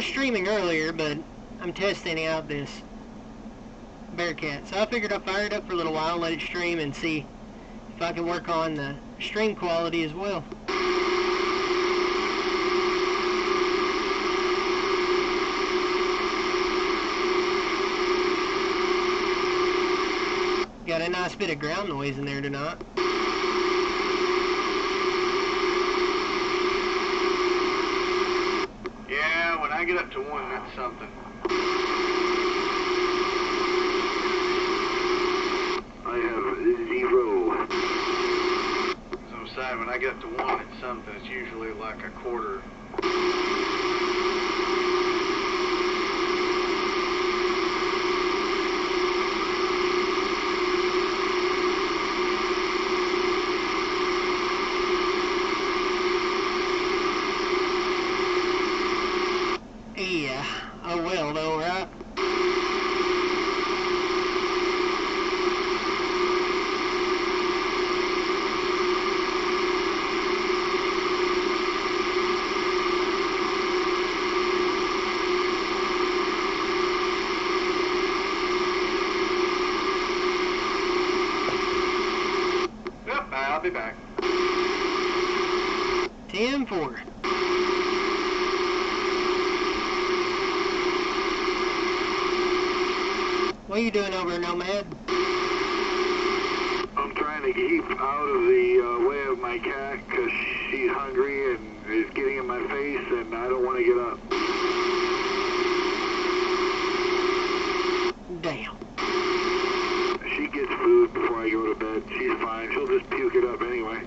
streaming earlier, but I'm testing out this Bearcat. So I figured I'd fire it up for a little while, let it stream, and see if I can work on the stream quality as well. Got a nice bit of ground noise in there tonight. Yeah, when I get up to 1, that's something. I have 0. As I'm saying, when I get up to 1, it's something. It's usually like a quarter. Yeah, oh well though, right? Yep, I'll be back. 10-4. What are you doing over there, Nomad? I'm trying to keep out of the way of my cat because she's hungry and is getting in my face and I don't want to get up. Damn. She gets food before I go to bed. She's fine. She'll just puke it up anyway.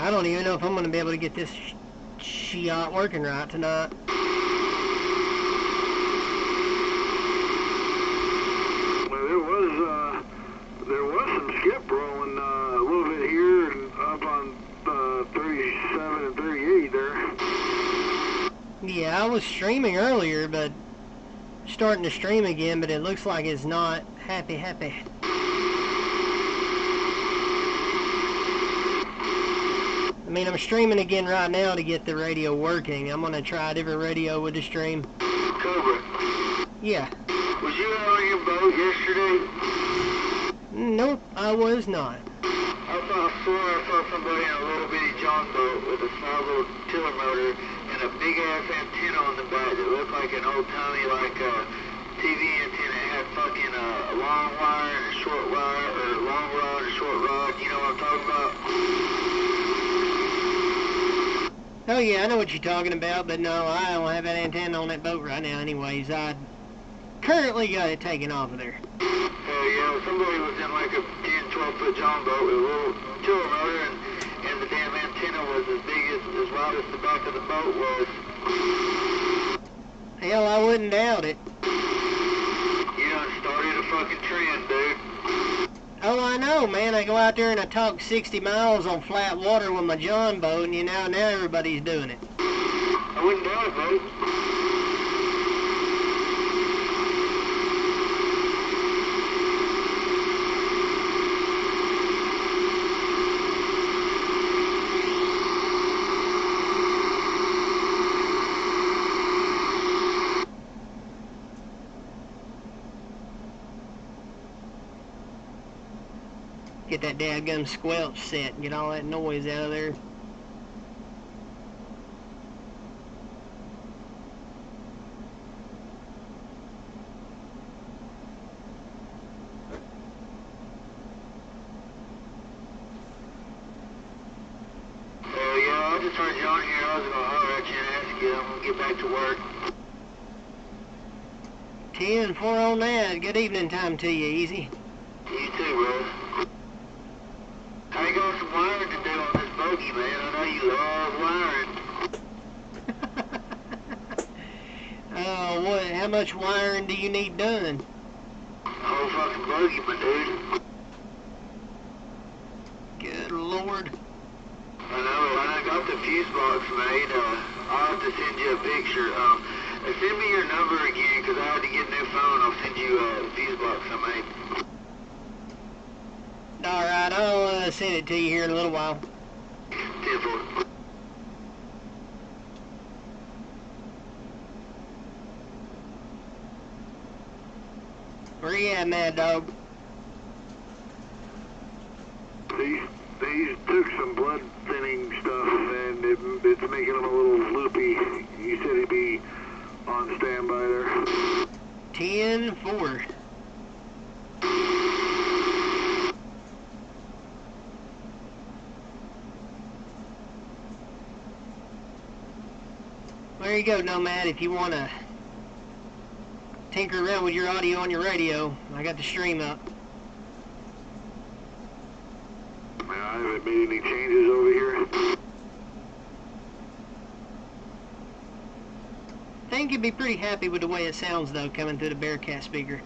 I don't even know if I'm going to be able to get this shot working right tonight. Well, there was some skip rolling a little bit here and up on 37 and 38 there. Yeah, I was streaming earlier, but starting to stream again, but it looks like it's not happy. I mean, I'm streaming again right now to get the radio working. I'm going to try a different radio with the stream. Cobra. Yeah. Was you out on your boat yesterday? Nope, I was not. I saw somebody in a little bitty john boat with a small little tiller motor and a big ass antenna on the back that looked like an old timey TV antenna. It had fucking a long wire and a short wire, or a long rod and a short rod. You know what I'm talking about? Oh yeah, I know what you're talking about, but no, I don't have that antenna on that boat right now anyways. I currently got it taken off of there. Yeah, somebody was in like a 10, 12 foot john boat with a little tiller motor and the damn antenna was as big as wide as the back of the boat was. Hell, I wouldn't doubt it. You done started a fucking trend, dude. Oh, I know, man. I go out there and I talk 60 miles on flat water with my john boat, and now everybody's doing it. I wouldn't doubt it, buddy. Get that dadgum squelch set and get all that noise out of there. Yeah, I just heard you on here. I was going to holler at you and ask you. I'm going to get back to work. 10-4 on that. Good evening time to you, Easy. You too, bro. I got some wiring to do on this bogey, man. I know you love wiring. Oh, what? How much wiring do you need done? Whole fucking bogey, my dude. Good Lord. I know, when I got the fuse box made, I'll have to send you a picture. Send me your number again, because I had to get a new phone. I'll send you the fuse box I made. Alright, I'll send it to you here in a little while. 10-4. Where you at, Mad Dog? They took some blood thinning stuff and it's making him a little loopy. He said he'd be on standby there. 10-4. There you go, Nomad, if you want to tinker around with your audio on your radio. I got the stream up. I haven't made any changes over here. I think you'd be pretty happy with the way it sounds, though, coming through the Bearcat speaker.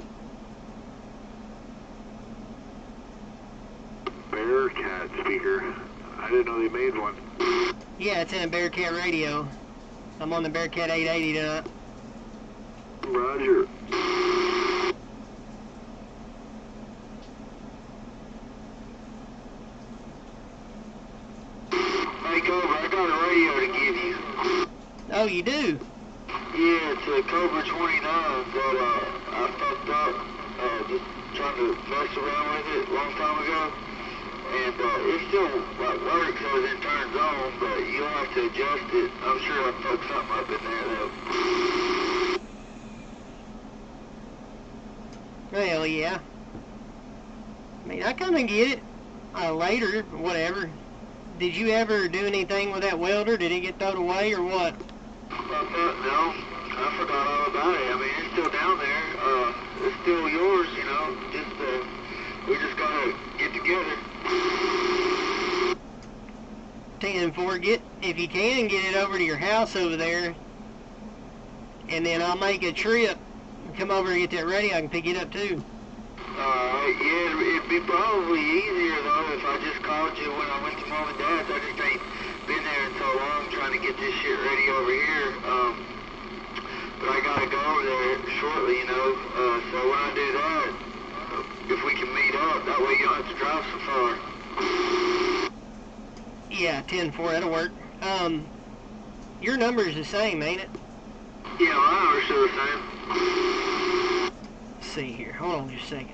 Bearcat speaker? I didn't know they made one. Yeah, it's in a Bearcat radio. I'm on the Bearcat 880 tonight. Roger. Hey, Cobra, I got a radio to give you. Oh, you do? Yeah, it's a Cobra 29 that I fucked up just trying to mess around with it a long time ago. And it still works as it turns on, but you'll have to adjust it. I'm sure I fucked something up in there though. Well, yeah. I mean, I kind of get it. Later, whatever. Did you ever do anything with that welder? Did it get thrown away or what? No, I forgot all about it. I mean, it's still down there. It's still yours, you know. We just gotta get together. 10-4, if you can, get it over to your house over there. And then I'll make a trip. Come over and get that radio. I can pick it up too. Yeah, it'd be probably easier though if I just called you when I went to Mom and Dad's. I just ain't been there in so long trying to get this shit ready over here. But I gotta go over there shortly, you know. So when I do that, if we can meet up, that way you don't have to drive so far. Yeah, 10-4, that'll work. Your number is the same, ain't it? Yeah, my number's still the same. Let's see here. Hold on just a second.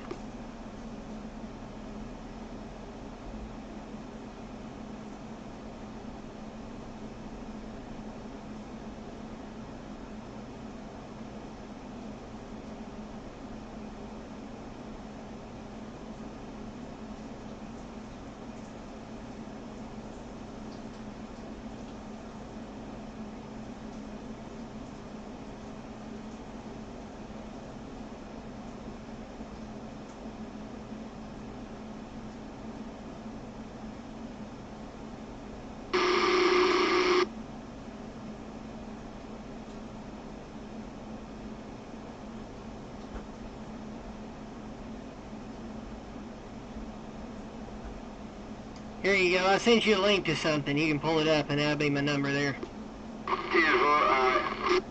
Here you go. I sent you a link to something. You can pull it up, and that'll be my number there. 10-4,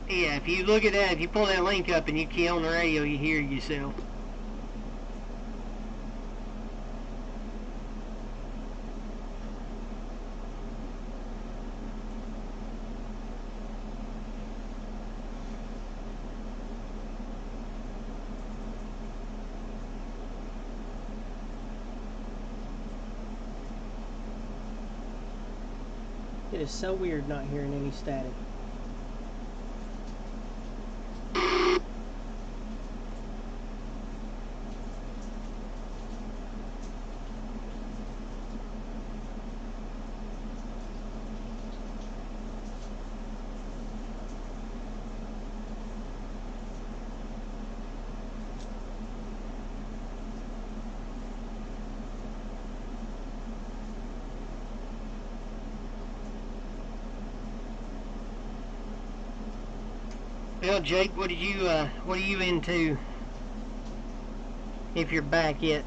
Yeah, if you look at that, if you pull that link up and you key on the radio, you hear yourself. It is so weird not hearing any static. Well, Jake, what are you into? If you're back yet.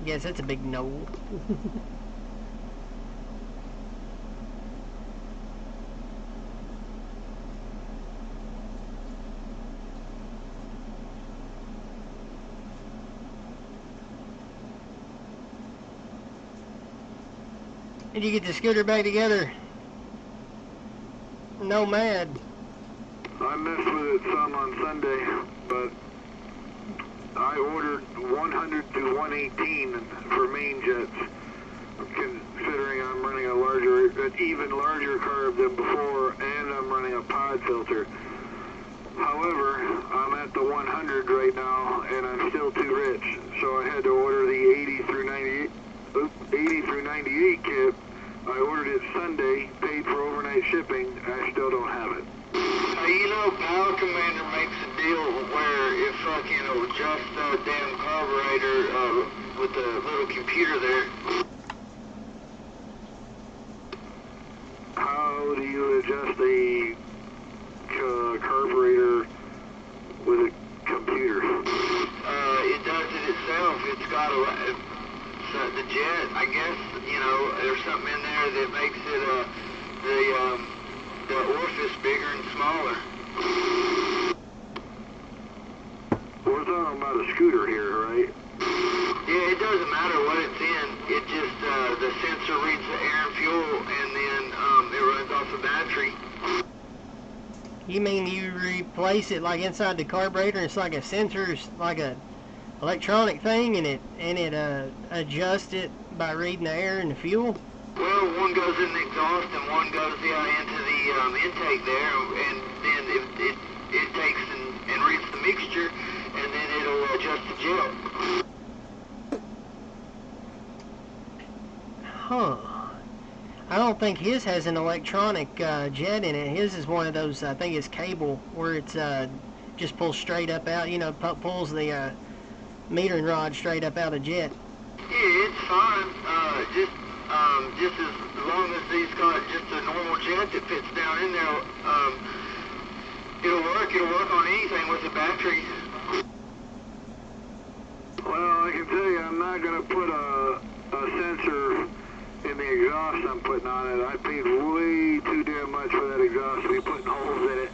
Yes, that's a big no. Did you get the scooter back together? Nomad. I messed with it some on Sunday, but I ordered 100 to 118 for main jets, considering I'm running an even larger carb than before, and I'm running a pod filter. However, I'm at the 100 right now, and I'm still too rich, so I had to order the 80 through 98 kit. I ordered it Sunday, paid for overnight shipping, I still don't have it. You know, Power Commander makes a deal where it fucking will adjust the damn carburetor with the little computer there. How do you adjust a carburetor with a computer? It does it itself. It's got the jet, I guess, you know, there's something in there that makes it, the orifice bigger and smaller. We're talking about a scooter here, right? Yeah, it doesn't matter what it's in. It just, the sensor reads the air and fuel, and then, it runs off the battery. You mean you replace it like inside the carburetor? It's like a sensor, like a electronic thing, and it adjusts it by reading the air and the fuel? Well, one goes in the exhaust and one goes into the intake there, and then it takes and reads the mixture, and then it'll adjust the jet. Huh. I don't think his has an electronic jet in it. His is one of those, I think it's cable, where it's just pulls straight up out, you know, pulls the metering rod straight up out of the jet. Yeah, it's fine. Just as long as he's got just a normal jet that fits down in there, it'll work. It'll work on anything with the battery. Well, I can tell you, I'm not going to put a sensor in the exhaust I'm putting on it. I paid way too damn much for that exhaust to be putting holes in it.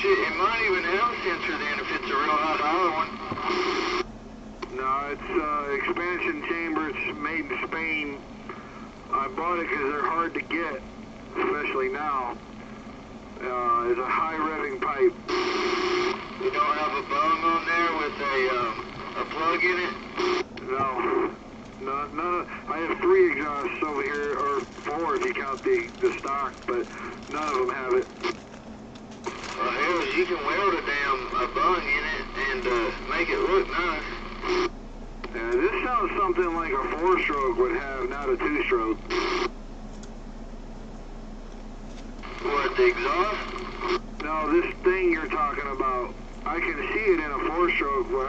It might even have a sensor then if it's a real hot power one. No, it's expansion chamber. It's made in Spain. I bought it because they're hard to get, especially now. It's a high revving pipe. You don't have a bung on there with a plug in it? No. I have 3 exhausts over here, or 4 if you count the stock, but none of them have it. Well, hell, you can weld a bung in it and make it look nice. Yeah, this sounds something like a 4-stroke would have, not a 2-stroke. What, the exhaust? No, this thing you're talking about, I can see it in a 4-stroke, but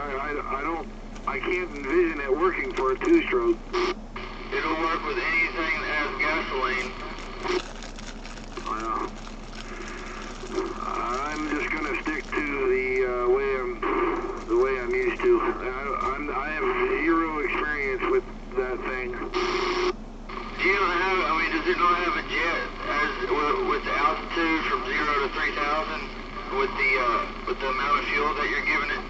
I can't envision it working for a 2-stroke. It'll work with anything that has gasoline. Well, I'm just gonna stick to the way I'm used to. I have 0 experience with that thing. Do you not have? I mean, does it not have a jet with the altitude from 0 to 3,000 with the amount of fuel that you're giving it?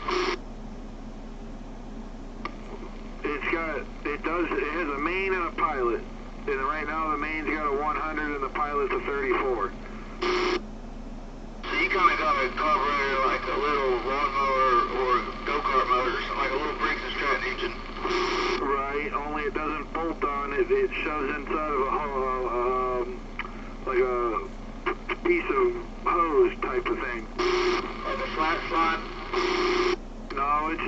It has a main and a pilot. And right now the main's got a 100 and the pilot's a 34. So you kind of got a carburetor like a little lawnmower or go-kart motor. right, only it doesn't bolt on. It shoves inside of like a piece of hose type of thing. Like a flat slide? No, it's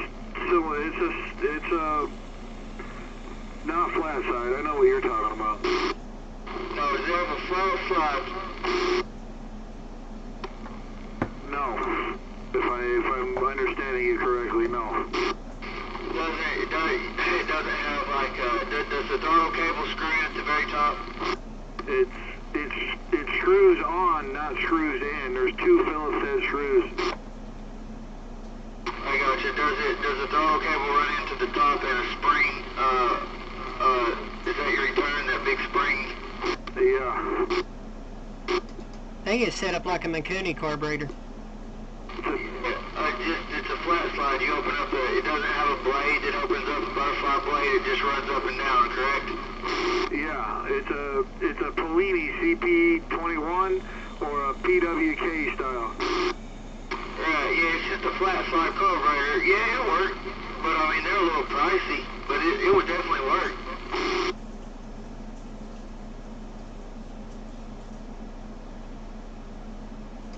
similar. It's not flat side. I know what you're talking about. No, does it have a flat slide? No. If I'm understanding you correctly, no. It doesn't have like does the throttle cable screw in at the very top? It screws on, not screws in. There's two Phillips head screws. I gotcha. Does the throttle cable run into the top and a spring? Is that your return? That big spring? Yeah. I think it's set up like a Mikuni carburetor. It's a flat slide. You open up it doesn't have a blade that opens up, a butterfly blade. It just runs up and down, correct? Yeah, it's a Polini CP21 or a PWK style. Right, yeah, it's just a flat slide carburetor. Yeah, it'll work. But I mean, they're a little pricey, but it would definitely work.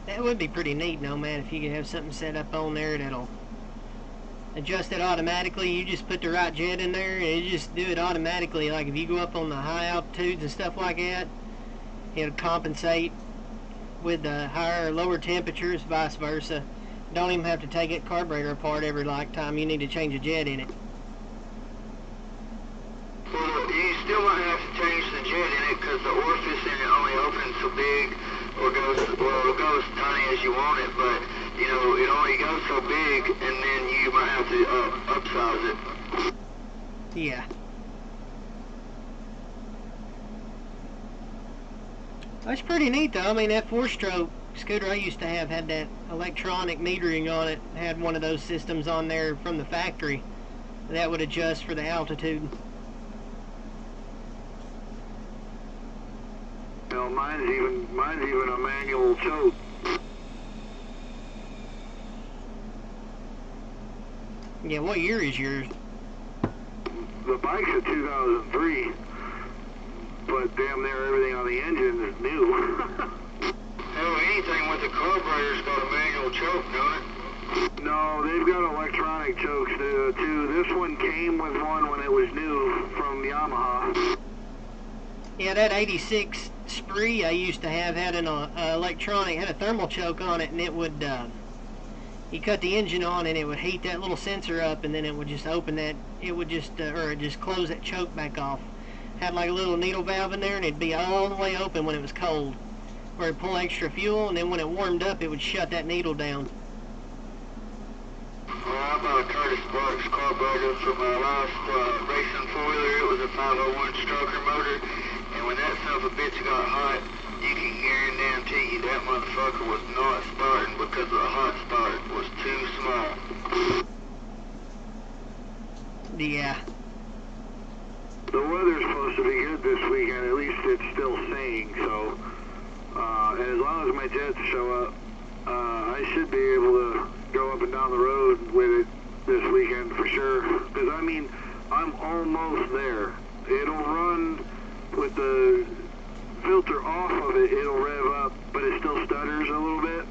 That would be pretty neat, no man, if you could have something set up on there that'll adjust it automatically. You just put the right jet in there and it just do it automatically. Like if you go up on the high altitudes and stuff like that, it'll compensate with the higher or lower temperatures, vice versa. Don't even have to take that carburetor apart every time you need to change a jet in it. Well, you still might have to change the jet in it because the orifice in it only opens so big or goes as tiny as you want it, but you know, it only goes so big and then you might have to upsize it. Yeah. That's pretty neat though. I mean, that 4-stroke scooter I used to have had that electronic metering on it. Had one of those systems on there from the factory that would adjust for the altitude. You know, mine's even a manual choke. Yeah, what year is yours? The bike's a 2003, but damn near everything on the engine is new. Hell, anything with the carburetor's got a manual choke, don't it? No, they've got electronic chokes too. This one came with one when it was new from Yamaha. Yeah, that 86 Spree I used to have had an electronic, had a thermal choke on it, and it would, you cut the engine on and it would heat that little sensor up, and then it would just open that, it would just, or just close that choke back off. Had like a little needle valve in there, and it'd be all the way open when it was cold, where it'd pull extra fuel, and then when it warmed up, it would shut that needle down. Well, I bought a Curtis Sparks carburetor for my last racing four-wheeler. It was a 501 stroker motor, and when that son of a bitch got hot, you can guarantee you that motherfucker was not starting because the hot start was too small. Yeah. The weather's supposed to be good this weekend, at least it's still saying so. And as long as my jets show up, I should be able to go up and down the road with it this weekend for sure. Because, I mean, I'm almost there. It'll run with the filter off of it, it'll rev up, but it still stutters a little bit.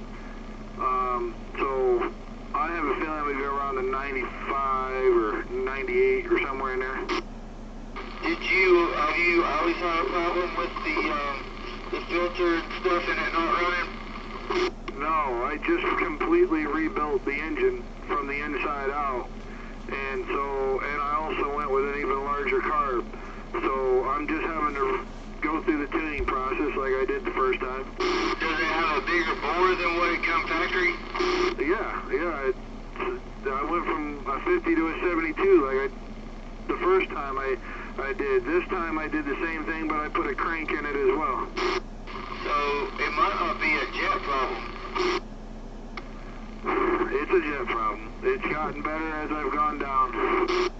So I have a feeling we go around to 95 or 98 or somewhere in there. Have you always had a problem with the filter and stuff in it not running? No, I just completely rebuilt the engine from the inside out. And I also went with an even larger carb. So I'm just having to go through the tuning process like I did the first time. Does it have a bigger bore than what it come factory? Yeah. I went from a 50 to a 72 the first time I did. This time I did the same thing, but I put a crank in it as well. So it might not be a jet problem. It's a jet problem. It's gotten better as I've gone down.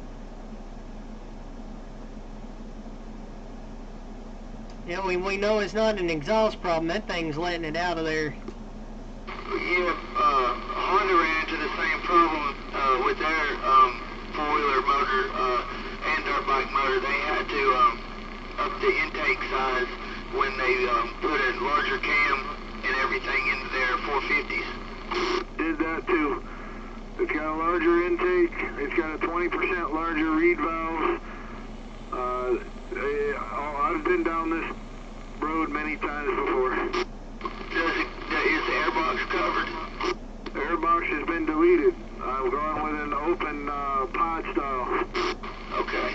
Yeah, we know it's not an exhaust problem. That thing's letting it out of there. Yeah, Honda ran into the same problem with their four-wheeler motor, and and dirt bike motor, they had to up the intake size when they put a larger cam and everything into their 450s. Did that too. It's got a larger intake. It's got a 20% larger reed valve. I've been down this road many times before. Is the airbox covered? The airbox has been deleted. I'm going with an open pod style. Okay.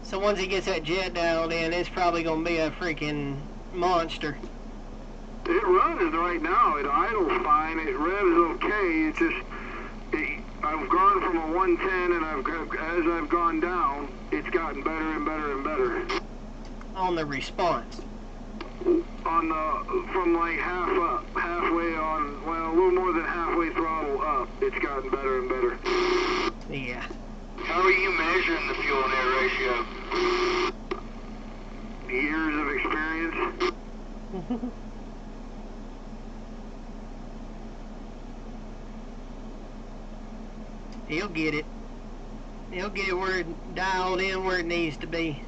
So once he gets that jet dialed in, it's probably going to be a freaking monster. It runs right now. It idles fine. It revs okay. It's just, I've gone from a 110, and as I've gone down, it's gotten better and better and better. On the response. From like halfway on, well, a little more than halfway throttle up, it's gotten better and better. Yeah. How are you measuring the fuel and air ratio? Years of experience. He'll get it. He'll get it where it dialed in where it needs to be.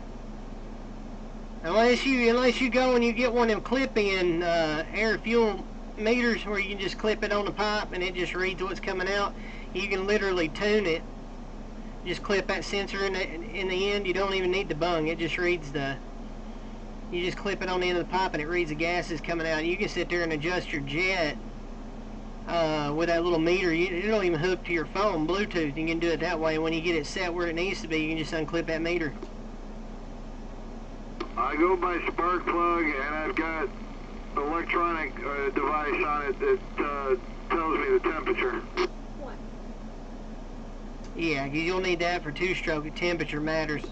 Unless you go and you get one of them clip-in air fuel meters where you can just clip it on the pipe and it just reads what's coming out. You can literally tune it. Just clip that sensor in the end. You don't even need the bung. It just reads you just clip it on the end of the pipe and it reads the gases coming out. You can sit there and adjust your jet with that little meter. You don't even hook to your phone, Bluetooth. You can do it that way. When you get it set where it needs to be, you can just unclip that meter. I go by spark plug, and I've got an electronic device on it that tells me the temperature. What? Yeah, you'll need that for two-stroke. Temperature matters.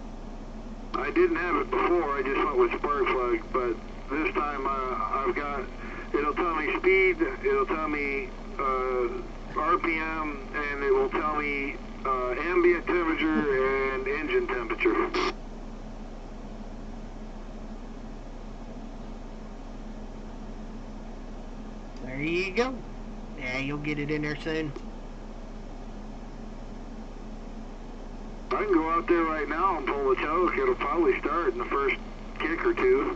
I didn't have it before. I just went with spark plug, but this time I've got. It'll tell me speed. It'll tell me RPM, and it will tell me ambient temperature and engine temperature. There you go. Yeah, you'll get it in there soon. I can go out there right now and pull the choke. It'll probably start in the first kick or two.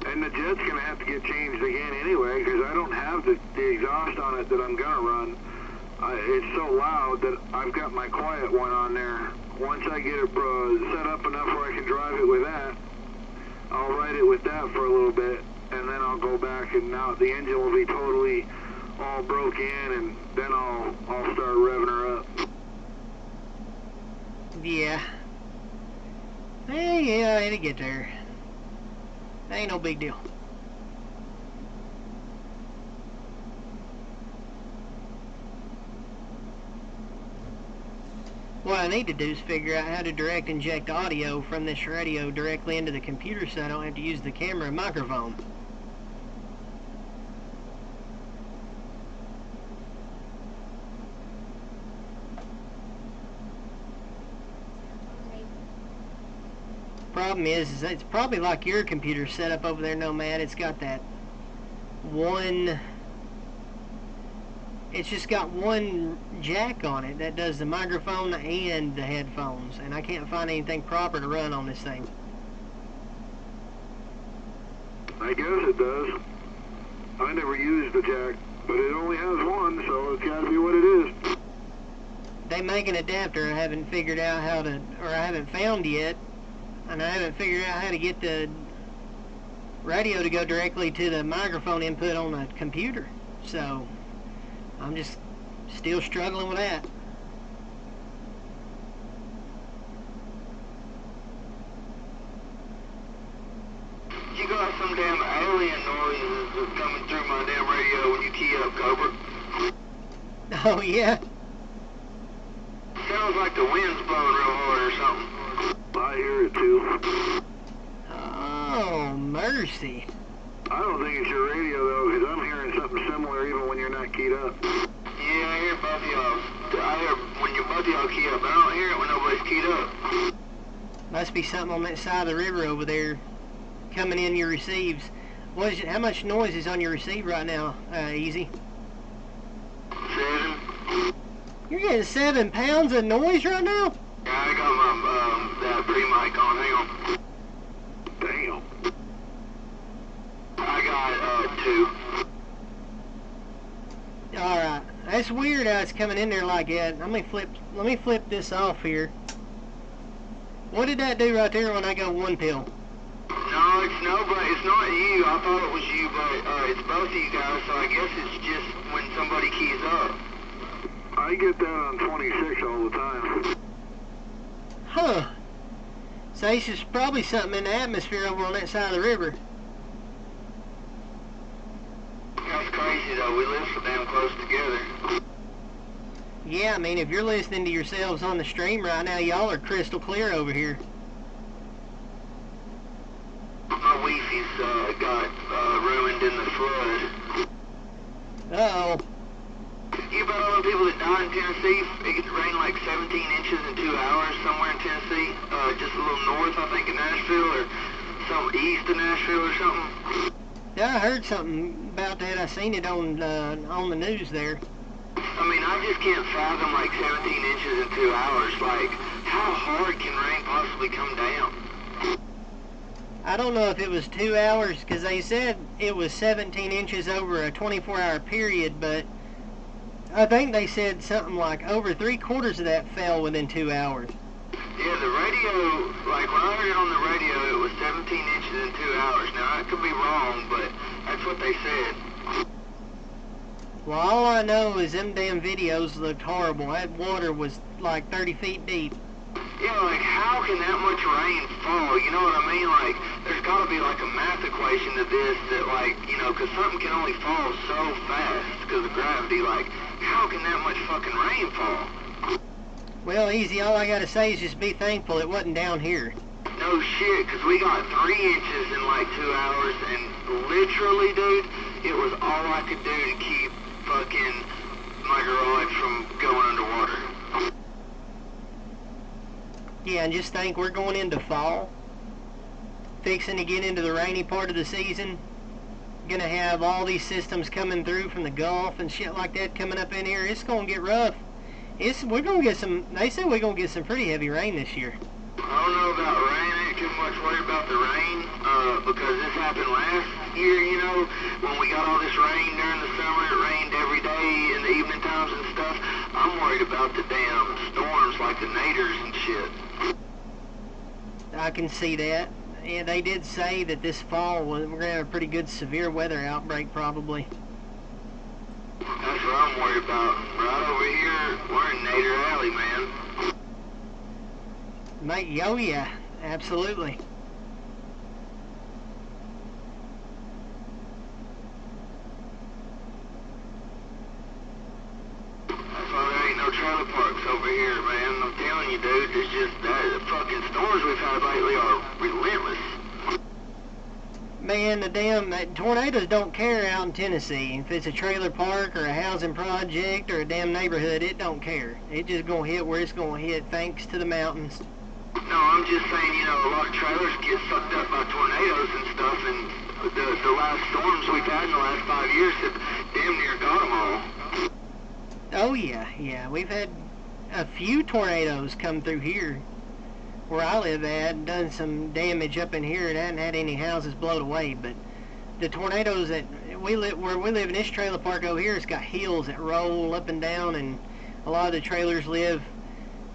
And the jet's going to have to get changed again anyway, because I don't have the exhaust on it that I'm going to run. It's so loud that I've got my quiet one on there. Once I get it set up enough where I can drive it with that, I'll ride it with that for a little bit, and then I'll go back, and now the engine will be totally all broke in, and then I'll start revving her up. Yeah. Hey, yeah, it'll get there. Ain't no big deal. What I need to do is figure out how to direct inject audio from this radio directly into the computer so I don't have to use the camera and microphone. Problem is it's probably like your computer set up over there, Nomad. It's got that one... It's just got one jack on it that does the microphone and the headphones, and I can't find anything proper to run on this thing. I guess it does. I never used the jack, but it only has one, so it's got to be what it is. They make an adapter I haven't figured out how to, or I haven't found yet, and I haven't figured out how to get the radio to go directly to the microphone input on the computer, so I'm just still struggling with that. You got some damn alien noises that's coming through my damn radio when you key up, Cobra. Oh yeah? Sounds like the wind's blowing real hard or something. I hear it too. Oh, mercy. I don't think it's your radio though, because I'm hearing something similar even when you're not keyed up. Yeah, I hear both of y'all. I hear when you both of y'all key up, but I don't hear it when nobody's keyed up. Must be something on that side of the river over there coming in your receives. What is it? How much noise is on your receive right now, Easy? 7. You're getting 7 pounds of noise right now? Yeah, I got my that pre-mic on. Hang on. Damn. I got 2. All right, that's weird how it's coming in there like that. Let me flip this off here. What did that do right there when I go 1 pill? No, it's nobody. It's not you. I thought it was you, but it's both of you guys. So I guess it's just when somebody keys up. I get that on 26 all the time. Huh. So it's just probably something in the atmosphere over on that side of the river. That's crazy though. We live so damn close together. Yeah, I mean, if you're listening to yourselves on the stream right now, y'all are crystal clear over here. My Wi-Fi's got ruined in the flood. Uh-oh. You about all the people that died in Tennessee? It gets rain like 17 inches in 2 hours somewhere in Tennessee. Just a little north, I think, of Nashville, or some east of Nashville or something. Yeah, I heard something about that. I seen it on the news there. I mean, I just can't fathom like 17 inches in 2 hours. Like, how hard can rain possibly come down? I don't know if it was 2 hours, because they said it was 17 inches over a 24-hour period, but I think they said something like over 3/4 of that fell within 2 hours. Yeah, the radio, like when I heard it on the radio, it was 17 inches in 2 hours. Now, I could be wrong, but that's what they said. Well, all I know is them damn videos looked horrible. That water was like 30 feet deep. Yeah, like how can that much rain fall? You know what I mean? Like, there's got to be like a math equation to this that, like, you know, because something can only fall so fast because of gravity. Like, how can that much fucking rain fall? Well, Easy, all I gotta say is just be thankful it wasn't down here. No shit, because we got 3 inches in like 2 hours, and literally, dude, it was all I could do to keep fucking my garage from going underwater. Yeah, and just think we're going into fall, fixing to get into the rainy part of the season, gonna have all these systems coming through from the Gulf and shit like that coming up in here. It's gonna get rough. We're gonna get some, they say we're gonna get some pretty heavy rain this year. I don't know about rain. I ain't too much worried about the rain, because this happened last year, you know, when we got all this rain during the summer. It rained every day in the evening times and stuff. I'm worried about the damn storms like the naders and shit. I can see that. Yeah, they did say that this fall we're gonna have a pretty good severe weather outbreak probably. That's what I'm worried about. Right over here, we're in Nader Alley, man. Mate, oh yeah, absolutely. That's why there ain't no trailer parks over here, man. I'm telling you, dude, it's just that the fucking storms we've had lately are relentless. Man, the damn tornadoes don't care out in Tennessee. If it's a trailer park or a housing project or a damn neighborhood, it don't care. It just gonna hit where it's gonna hit thanks to the mountains. No, I'm just saying, you know, a lot of trailers get sucked up by tornadoes and stuff, and the last storms we've had in the last 5 years have damn near got them all. Oh yeah, we've had a few tornadoes come through here where I live at and done some damage up in here. It hasn't had any houses blown away, but the tornadoes that where we live in this trailer park over here, it's got hills that roll up and down, and a lot of the trailers live,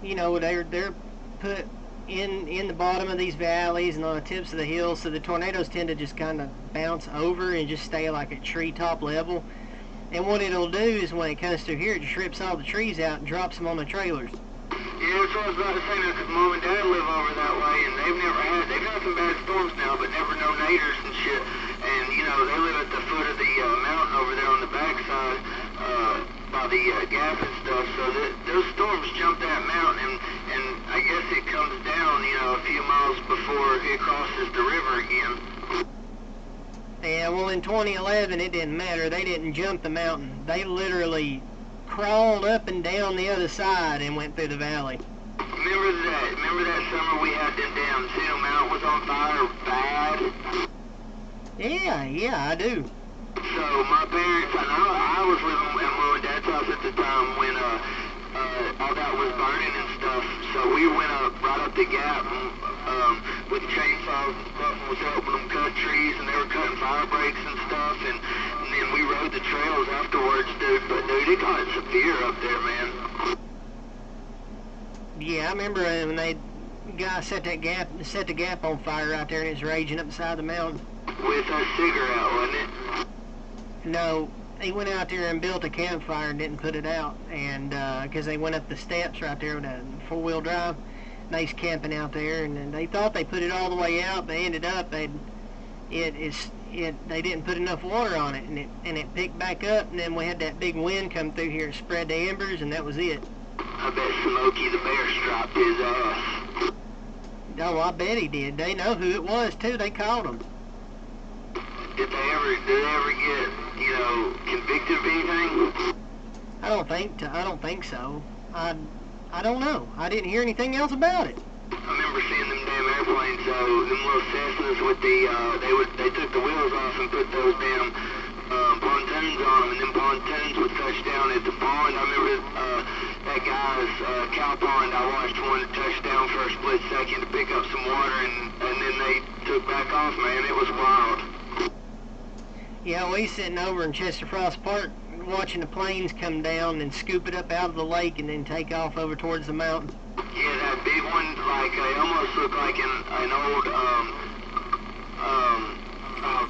you know, they're put in the bottom of these valleys and on the tips of the hills, so the tornadoes tend to just kind of bounce over and just stay like at treetop level. And what it'll do is when it comes through here, it just rips all the trees out and drops them on the trailers. Yeah, that's what I was about to say now, because Mom and Dad live over that way, and they've had some bad storms now, but never no naders and shit. And, you know, they live at the foot of the mountain over there on the backside, by the gap and stuff, so those storms jump that mountain, and I guess it comes down, you know, a few miles before it crosses the river again. Yeah, well, in 2011, it didn't matter. They didn't jump the mountain. They literally crawled up and down the other side and went through the valley. Remember remember that summer we had them damn Cedar Mountain was on fire bad? Yeah, I do. So my parents, I was living at Mom and Dad's house at the time when all that was burning and stuff. So we went right up the gap with chainsaws and stuff and was helping them cut trees, and they were cutting fire breaks and stuff, and then we rode the trails afterwards, dude. But dude, it got severe up there, man. Yeah, I remember when they guy set the gap on fire out there, and it's raging up the side of the mountain. With a cigarette, wasn't it? No, he went out there and built a campfire and didn't put it out, and because they went up the steps right there with a 4-wheel drive, and they was camping out there, and they thought they put it all the way out. They ended up they didn't put enough water on it, and it picked back up, and then we had that big wind come through here and spread the embers, and that was it. I bet Smokey the Bear stropped his ass. Oh, I bet he did. They know who it was too. They called him. Did they ever get, convicted of anything? I don't think so. I don't know. I didn't hear anything else about it. I remember seeing them damn airplanes, them little Cessnas with they took the wheels off and put those damn pontoons on them, and them pontoons would touch down at the pond. I remember that guy's cow pond. I watched one touch down for a split second to pick up some water, and then they took back off, man. It was wild. Yeah, we sitting over in Chester Frost Park watching the planes come down and scoop it up out of the lake and then take off over towards the mountain. Yeah, that big one, like, it almost looked like an old,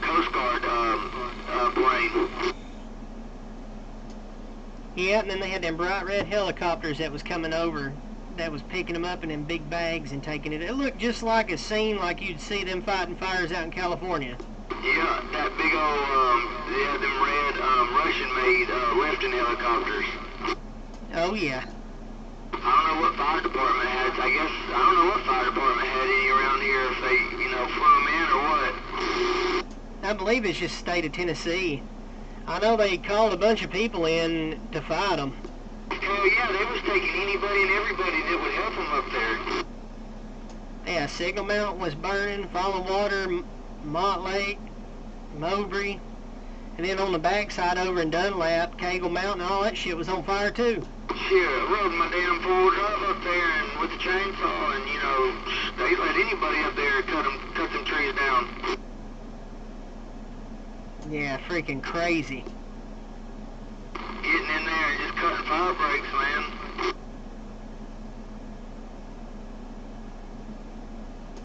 Coast Guard, plane. Yeah, and then they had them bright red helicopters that was coming over, that was picking them up in them big bags and taking it. It looked just like a scene like you'd see them fighting fires out in California. Yeah, that big old, they had them red, Russian-made, lifting helicopters. Oh, yeah. I don't know what fire department had. I don't know what fire department had any around here, if they, flew them in or what. I believe it's just state of Tennessee. I know they called a bunch of people in to fight them. Hell yeah, they was taking anybody and everybody that would help them up there. Yeah, Signal Mountain was burning, Falling Water, Mott Lake, Mowbray, and then on the backside over in Dunlap, Cagle Mountain, all that shit was on fire too. Shit, I rode my damn 4-wheel drive up there and with the chainsaw, and they let anybody up there cut them trees down. Yeah, freaking crazy. Getting in there and just cutting fire breaks, man.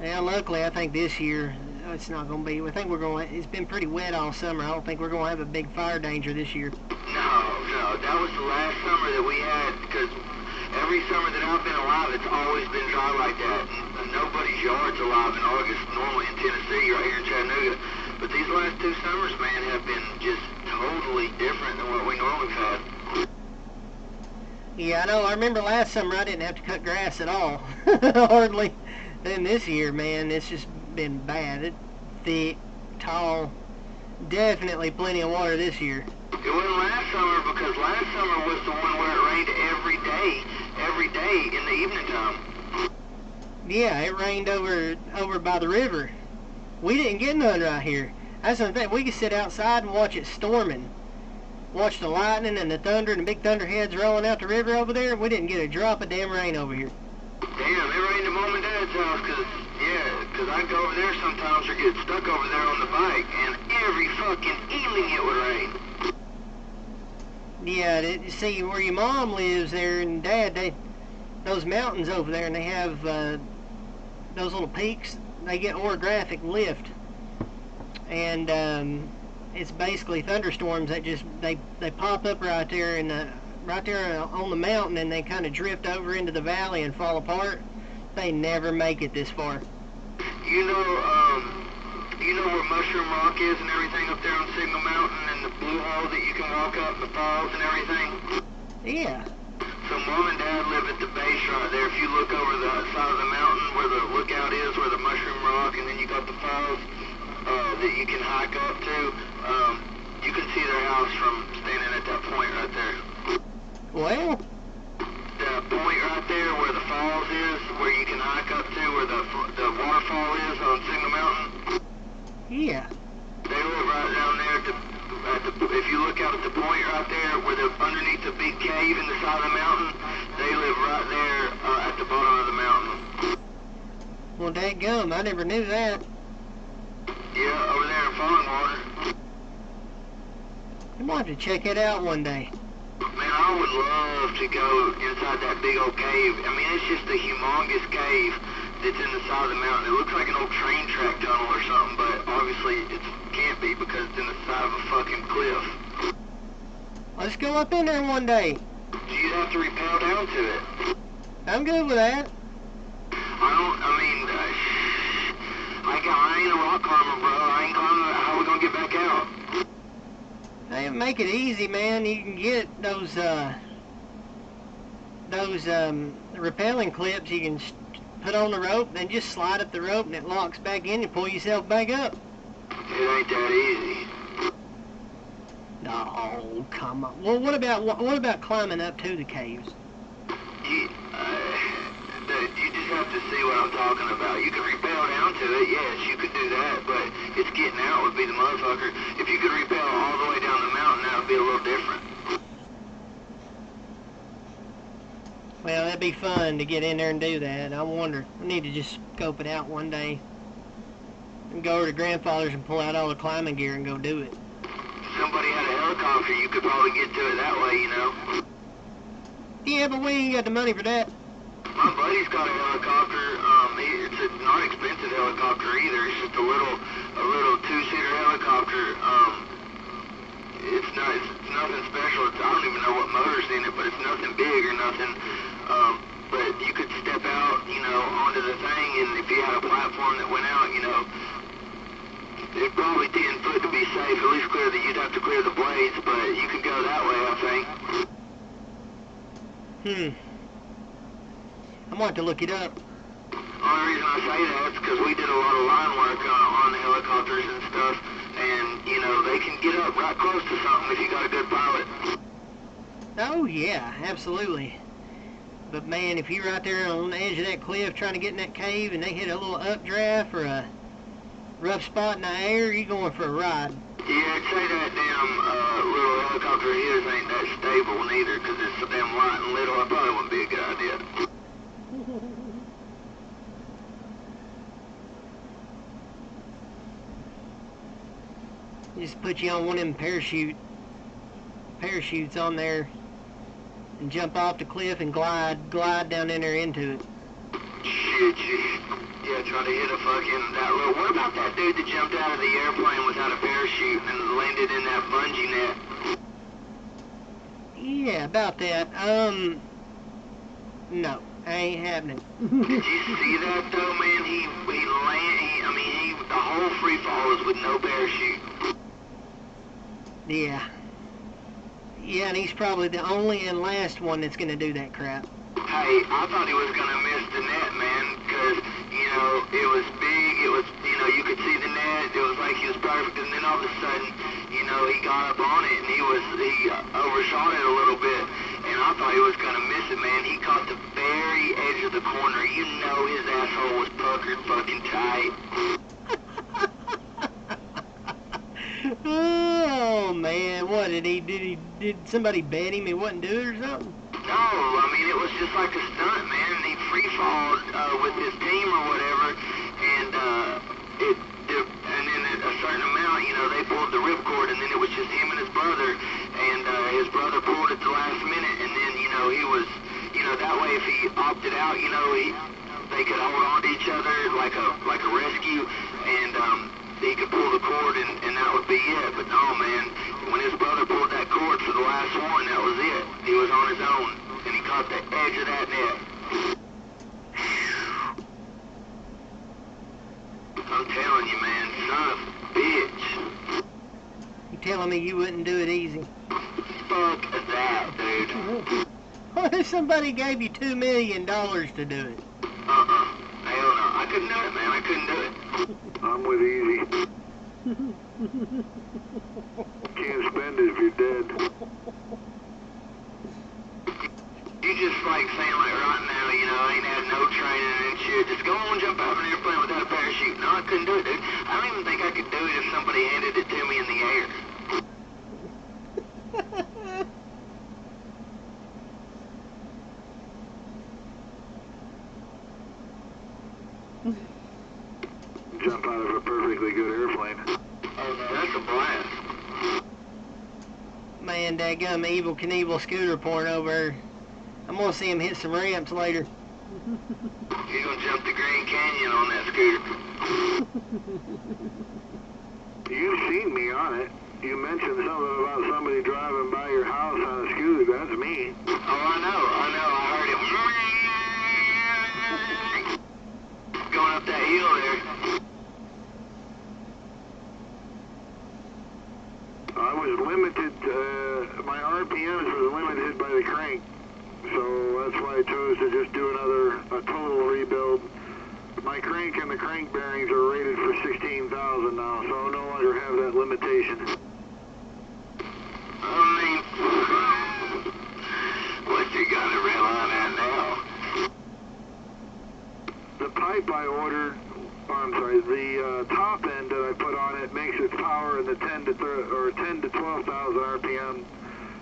Yeah, luckily I think this year it's not going to be. I think it's been pretty wet all summer. I don't think we're going to have a big fire danger this year. No, that was the last summer that we had, because every summer that I've been alive, it's always been dry like that. And nobody's yard's alive in August, normally in Tennessee, right here in Chattanooga. But these last 2 summers, man, have been just totally different than what we normally have had. Yeah, I know. I remember last summer I didn't have to cut grass at all. Hardly. Then this year, man, it's just been bad. It's thick, tall. Definitely plenty of water this year. It wasn't last summer, because last summer was the one where it rained every day in the evening time. Yeah, it rained over by the river. We didn't get none right here. That's the thing. We could sit outside and watch it storming. Watch the lightning and the thunder and the big thunderheads rolling out the river over there. We didn't get a drop of damn rain over here. Damn, it rained at Mom and Dad's house, because I go over there sometimes or get stuck over there on the bike, and every fucking evening it would rain. Yeah, you see where your mom lives there and Dad, those mountains over there, and they have those little peaks. They get orographic lift, and it's basically thunderstorms that just they pop up right there on the mountain, and they kind of drift over into the valley and fall apart. They never make it this far. You know where Mushroom Rock is and everything up there on Signal Mountain, and the blue hole that you can walk up, the falls and everything? Yeah. So Mom and Dad live at the base right there. If you look over the side of the mountain where the lookout is, where the Mushroom Rock, and then you got the falls that you can hike up to, you can see their house from standing at that point right there. Well, The point right up there where the falls is, where you can hike up to where the waterfall is on Signal Mountain? Yeah. They live right down there if you look out at the point right there where they're underneath the big cave in the side of the mountain, they live right there at the bottom of the mountain. Well, dadgum, I never knew that. Yeah, over there in Falling Water. I'm going to have to check it out one day. Man, I would love to go inside that big old cave. I mean, it's just a humongous cave that's in the side of the mountain. It looks like an old train track tunnel or something, but obviously it can't be because it's in the side of a fucking cliff. Let's go up in there one day. You'd have to rappel down to it. I'm good with that. I ain't a rock climber, bro. I ain't climbing. How are we gonna get back out? Hey, make it easy, man. You can get those rappelling clips you can put on the rope, then just slide up the rope and it locks back in and pull yourself back up. It ain't that easy. No, come on. Well, what about climbing up to the caves? You just have to see what I'm talking about. You can rappel down to it, yes, you could do that, but it's getting out would be the motherfucker. If you could rappel all the way down the mountain, that would be a little different. Well, that'd be fun to get in there and do that. I wonder. We need to just scope it out one day and go over to grandfather's and pull out all the climbing gear and go do it. If somebody had a helicopter, you could probably get to it that way, you know. Yeah, but we ain't got the money for that. My buddy's got a helicopter. It's a not expensive helicopter either. It's just a little two-seater helicopter. It's nothing special. I don't even know what motor's in it, but it's nothing big or nothing. But you could step out, you know, onto the thing, and if you had a platform that went out, you know, it'd probably 10 foot to be safe. At least you'd have to clear the blades, but you could go that way, I think. I'm going to look it up. The only reason I say that is because we did a lot of line work on the helicopters and stuff, and, you know, they can get up right close to something if you got a good pilot. Oh, yeah, absolutely. But, man, if you're right there on the edge of that cliff trying to get in that cave and they hit a little updraft or a rough spot in the air, you're going for a ride. Yeah, I'd say that damn little helicopter of his ain't that stable neither, because it's so damn light and little. It probably wouldn't be a good idea. Just put you on one of them parachutes on there and jump off the cliff and glide down in there into it. Shit, yeah, trying to hit that little... What about that dude that jumped out of the airplane without a parachute and landed in that bungee net? Yeah, about that. No, ain't happening. Did you see that though, man? The whole free fall was with no parachute. Yeah. Yeah, and he's probably the only and last one that's gonna do that crap. Hey, I thought he was gonna miss the net, man, because, you know, it was big, you could see the net, it was like he was perfect, and then all of a sudden, you know, he got up on it, and he overshot it a little bit, and I thought he was gonna miss it, man. He caught the very edge of the corner. You know his asshole was puckered fucking tight. Oh, man, what did somebody bet him he wouldn't do it or something? No, I mean, it was just like a stunt, man. He free-falled with his team or whatever, and then at a certain amount, you know, they pulled the ripcord, and then it was just him and his brother, and his brother pulled at the last minute, and then, you know, he was, you know, that way if he opted out, you know, they could hold on to each other like a rescue, and he could pull the cord, and that would be it. But no, man, when his brother pulled that cord for the last one, that was it. He was on his own, and he caught the edge of that net. I'm telling you, man, son of a bitch. You telling me you wouldn't do it easy? Fuck that, dude. What if somebody gave you $2 million to do it? Hell no. I couldn't do it, man. I couldn't do it. I'm with Easy. Can't spend it if you're dead. You just like saying like right now, you know, I ain't had no training and shit. Just go on, jump out of an airplane without a parachute. No, I couldn't do it, dude. I don't even think I could do it if somebody handed it to me in the air. Jump out of a perfectly good airplane. Oh, no, that's a blast. Man, dadgum, Evil Knievel scooter pouring over. I'm gonna see him hit some ramps later. He's gonna jump the Grand Canyon on that scooter. You've seen me on it. You mentioned something about somebody driving by your house on a scooter. That's me. Oh, I know. I heard it. Going up that hill there. I was limited, my RPMs was limited by the crank, so that's why I chose to just do a total rebuild. My crank and the crank bearings are rated for 16,000 now, so I no longer have that limitation. I mean, what you got to rely on now? The pipe I ordered, the top end that I put on it makes its power in the 10 to 12,000 RPM,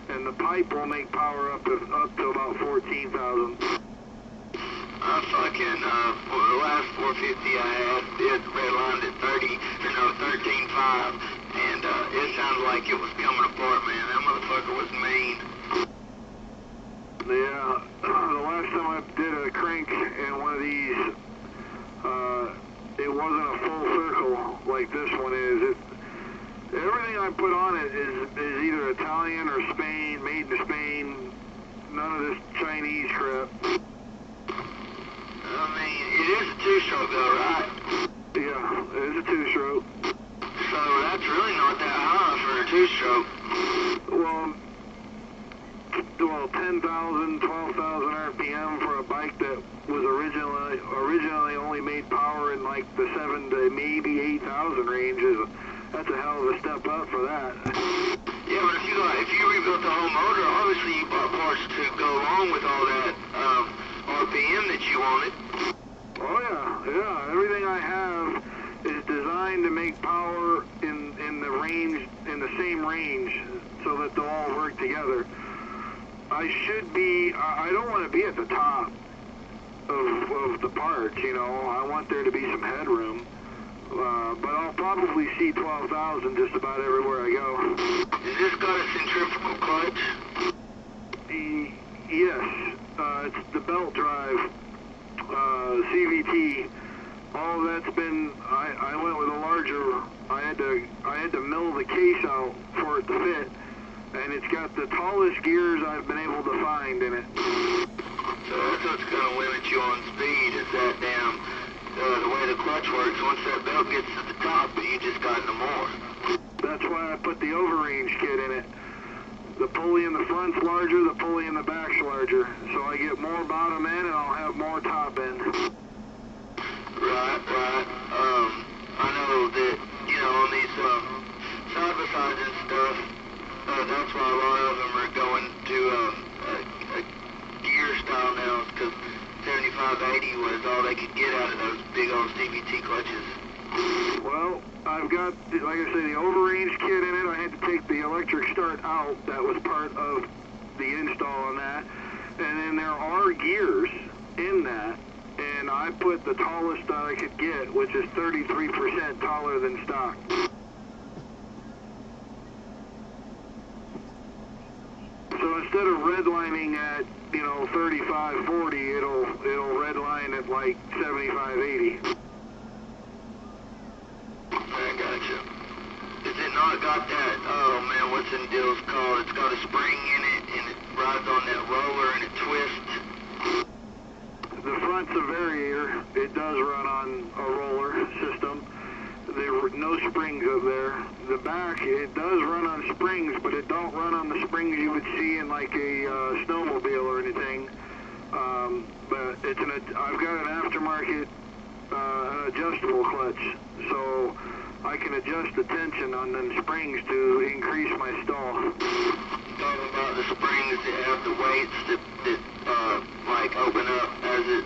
and the pipe will make power up to about 14,000. I fucking, for the last 450 I had, it redlined at 13.5, and it sounded like it was coming apart, man. That motherfucker was mean. Yeah, the last time I did a crank in one of these, it wasn't a full circle like this one is. Everything I put on it is either Italian or Spain, made in Spain. None of this Chinese crap. I mean, it is a two-stroke though, right? Yeah, it is a two-stroke. So that's really not that high for a two-stroke. Well, 10,000, 12,000 RPM for a bike that was originally only made power in like the 7 to maybe 8,000 range that's a hell of a step up for that. Yeah, but if you rebuilt the whole motor, obviously you bought parts to go along with all that RPM that you wanted. Oh yeah, everything I have is designed to make power in the same range, so that they'll all work together. I don't want to be at the top of the parts, you know. I want there to be some headroom. But I'll probably see 12,000 just about everywhere I go. Has this got a centrifugal clutch? Yes. It's the belt drive, CVT. All of that's been, I went with a larger, I had to mill the case out for it to fit. And it's got the tallest gears I've been able to find in it. So that's what's going to limit you on speed, is that damn, the way the clutch works. Once that belt gets to the top, you just got no more. That's why I put the overrange kit in it. The pulley in the front's larger, the pulley in the back's larger. So I get more bottom end and I'll have more top end. Right. I know that, you know, on these side-by-sides and stuff, that's why a lot of them are going to a gear style now, because 75-80 was all they could get out of those big old CVT clutches. Well, I've got, like I say, the overrange kit in it. I had to take the electric start out. That was part of the install on that. And then there are gears in that, and I put the tallest that I could get, which is 33% taller than stock. So instead of redlining at, 35, 40, it'll redline at like 75, 80. I gotcha. Is it not got that, oh man, what's the deal's called? It's got a spring in it, and it rides on that roller, and it twists. The front's a variator. It does run on a roller system. There were no springs up there. The back, it does run on springs, but it don't run on the springs you would see in like a snowmobile or anything. But I've got an aftermarket, an adjustable clutch, so I can adjust the tension on them springs to increase my stall. Talking about the springs that have the weights that like open up as it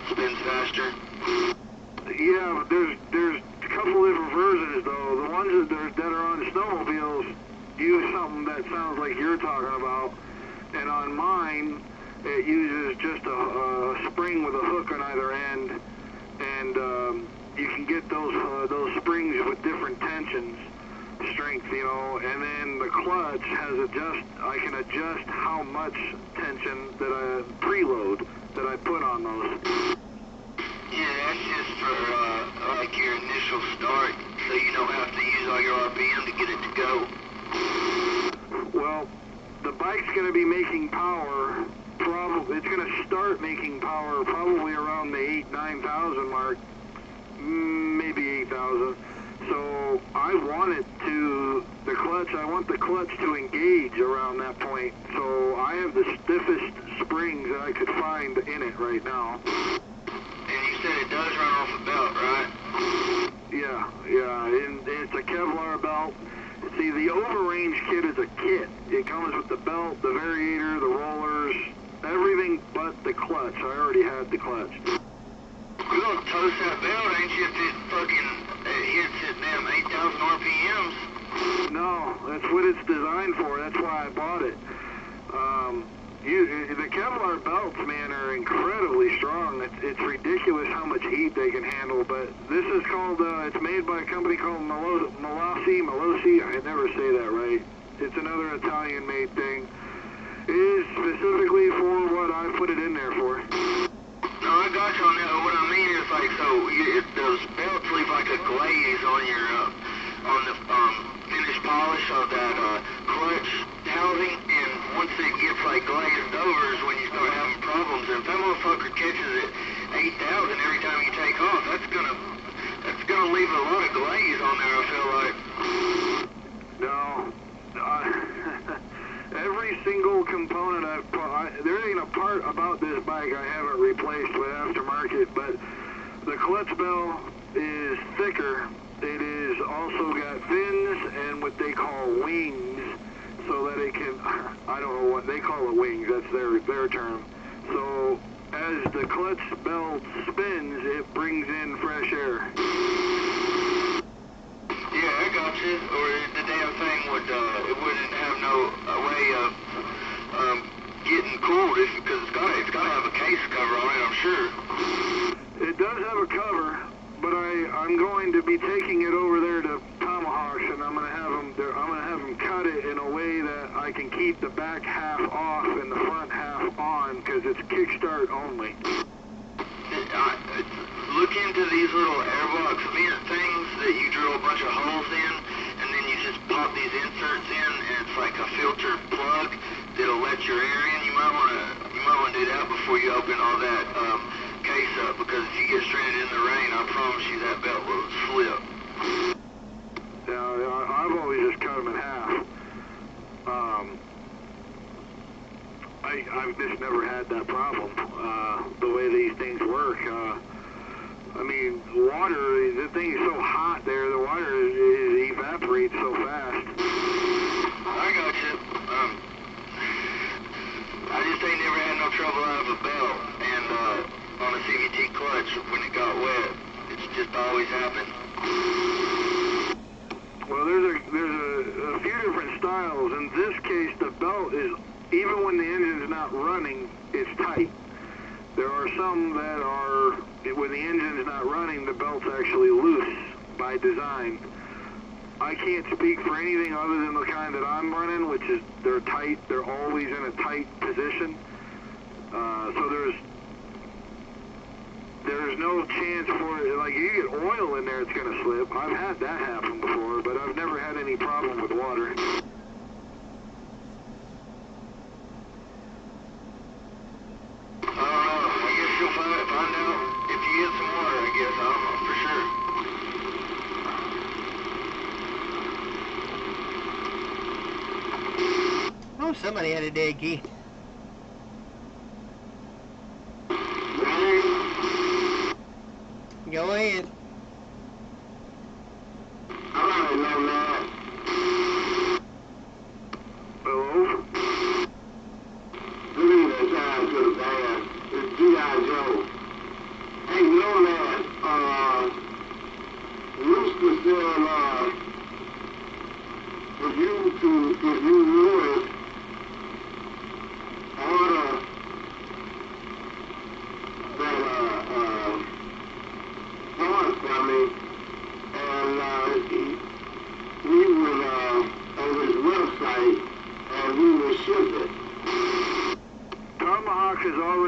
It uses just a spring with a hook on either end, and you can get those springs with different tensions, strength, you know. And then the clutch has I can adjust how much tension that I preload that I put on those. Yeah, that's just for like your initial start, so you don't have to use all your RPM to get it to go. Well, the bike's going to be making power. It's going to start making power probably around the 9,000 mark, maybe 8,000. So I want the clutch to engage around that point. So I have the stiffest springs that I could find in it right now. And you said it does run off a belt, right? Yeah, and it's a Kevlar belt. See, the overrange kit is a kit. It comes with the belt, the variator, the rollers, everything but the clutch. I already had the clutch. You don't toast that belt, ain't you, if it hits at damn 8,000 RPMs? No, that's what it's designed for. That's why I bought it. The Kevlar belts, man, are incredibly strong. It's ridiculous how much heat they can handle, but this is called, it's made by a company called Malossi, I never say that right. It's another Italian-made thing. It is specifically for what I put it in there for. No, I got you on that. What I mean is, like, so those belts leave like a glaze on your, on the finished polish of that clutch housing, and once it gets like glazed over is when you start having problems. And if that motherfucker catches it 8,000 every time you take off, that's gonna leave a lot of glaze on there, I feel like. No. Every single component there ain't a part about this bike I haven't replaced with aftermarket, but the clutch bell is thicker. It is also got fins and what they call wings, so that it can, I don't know what they call it, wings, that's their term. So as the clutch bell spins, it brings in fresh air. Yeah, I got you. Or the damn thing it wouldn't have no way of getting cooled because it's got to have a case cover on it, I'm sure. It does have a cover, but I'm going to be taking it over there to Tomahawks, and I'm going to have them cut it in a way that I can keep the back half off and the front half on, because it's kickstart only. Look into these little airbox vent things that you drill a bunch of holes in, and then you just pop these inserts in, and it's like a filtered plug that'll let your air in. You might want to do that before you open all that case up, because if you get stranded in the rain, I promise you that belt will slip. Yeah, I've always just cut them in half. I've just never had that problem, the way these things work. I mean, water, the thing is so hot there, the water evaporates so fast. I got you. I just ain't never had no trouble out of a belt, and on a CVT clutch when it got wet. It's just always happened. Well, there's a few different styles. In this case, the belt is, even when the engine's not running, it's tight. There are some that are, when the engine's not running, the belt's actually loose by design. I can't speak for anything other than the kind that I'm running, which is they're tight. They're always in a tight position. So there's no chance for it. Like, you get oil in there, it's going to slip. I've had that happen before, but I've never had any problem with water. I guess you'll find out if you get some water, I guess. I don't know for sure. Oh, somebody had a dead key. Go ahead. I don't know, man. Hello? Good evening, time to the band. It's G.I. Joe. Hey, no, man. Rooster said, if you would order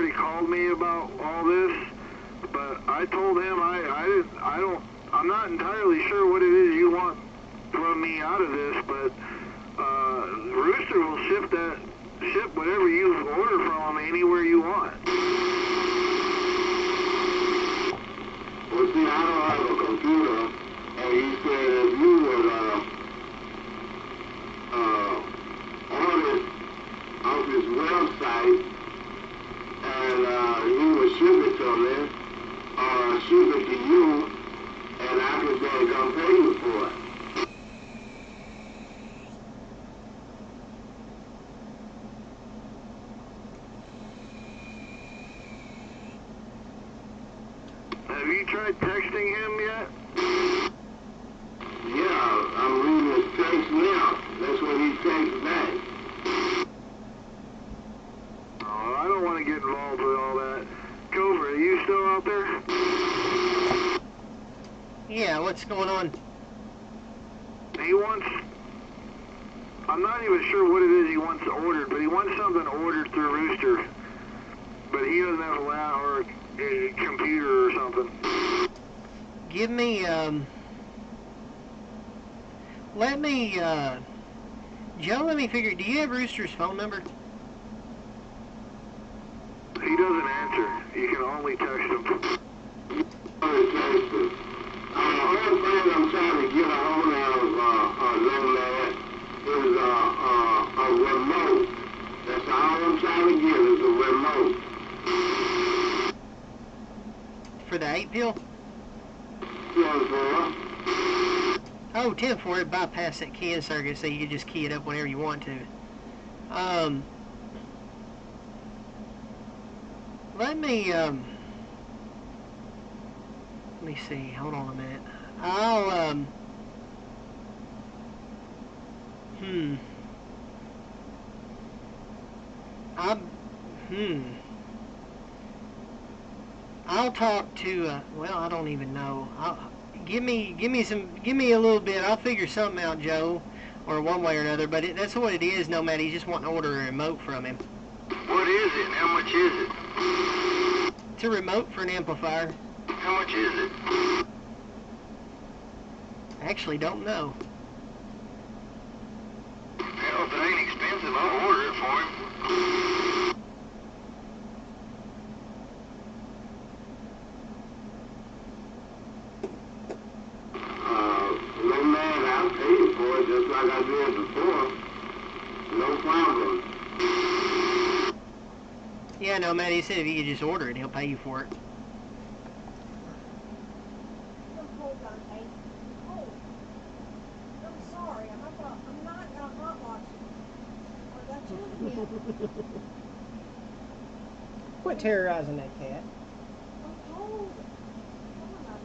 already called me about all this, but I told him I'm not entirely sure what it is you want from me out of this, but Rooster will ship whatever you order from him anywhere you want. Well, see, I don't have a computer, and he said if you would order off his website, and he would ship it to me, or ship it to you, and I could then come pay you for it. Have you tried texting him yet? Yeah, I'm reading his text now. That's what he texts back. Oh, I don't want to get involved with all that. Cobra, are you still out there? Yeah, what's going on? He wants... I'm not even sure what it is he wants ordered, but he wants something ordered through Rooster. But he doesn't have a lab or a computer or something. Give me, Joe, let me figure, do you have Rooster's phone number? He doesn't answer. You can only text him. The only thing I'm trying to get a hold of, Nomad, is a remote. That's all I'm trying to get is a remote. For the 8-pill? 10-4. Oh, 10-4, it bypass that keying circuit, so you can just key it up whenever you want to. Let me see, hold on a minute. I'll talk to, well, I don't even know. Give me a little bit. I'll figure something out, Joe, or one way or another. But that's what it is. No matter, he's just wanting to order a remote from him. What is it? How much is it? It's a remote for an amplifier. How much is it? Actually, don't know. Hell, if it ain't expensive, I'll order it for him. No man, I'll pay you for it just like I did before. No problem. Yeah, no, Matt, he said if you could just order it, he'll pay you for it. Hold on, hey. Oh, I'm sorry. I'm not gonna hot watch you. Or that's you again. Quit terrorizing that cat. I'm cold. Come on, now.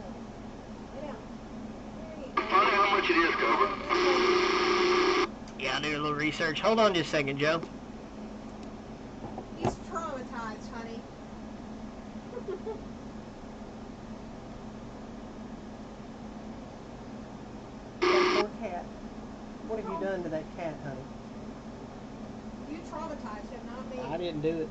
Lay down. There you go. Find out how much it is, Cobra. Yeah, I'll do a little research. Hold on just a second, Joe. He's traumatized, honey. That poor cat. What have you done to that cat, honey? You traumatized him, not me. I didn't do it.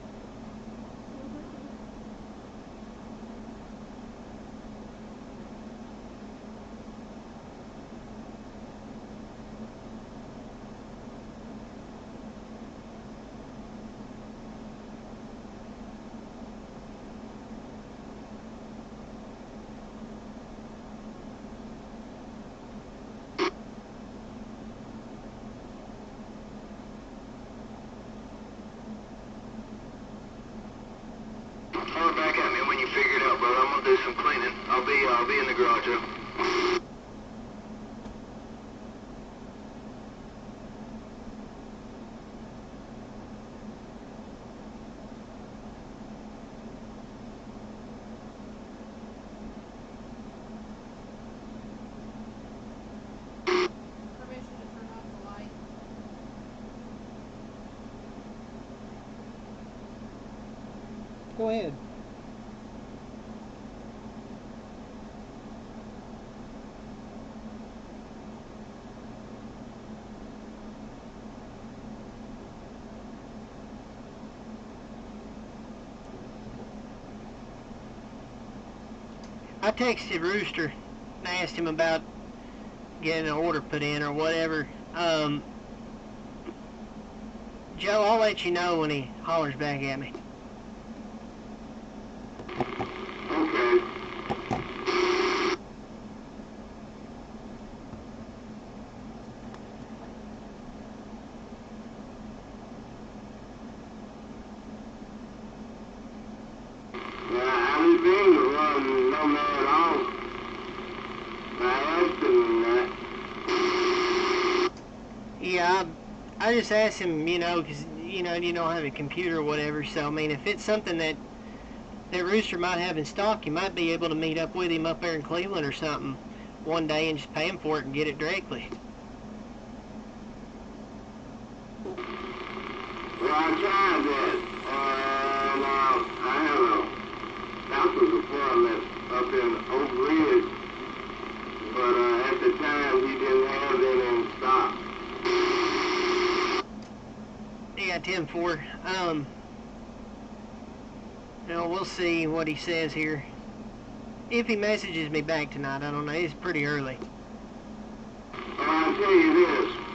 Come back at me when you figure it out, brother. I'm gonna do some cleaning. I'll be in the garage, Joe. Permission to turn off the light. Go ahead. I texted Rooster and asked him about getting an order put in or whatever. Joe, I'll let you know when he hollers back at me. Okay. I was being the one no man off. I asked him that. Yeah, I just asked him, you know, because, you know, you don't have a computer or whatever, so, I mean, if it's something that Rooster might have in stock, you might be able to meet up with him up there in Cleveland or something one day and just pay him for it and get it directly. Well, I tried that. Now, I have a doctor's appointment up in Oak Ridge, but at the time we didn't have it in stock. Yeah, 10-4. You know, we'll see what he says here. If he messages me back tonight, I don't know. It's pretty early. Well, I'll tell you this.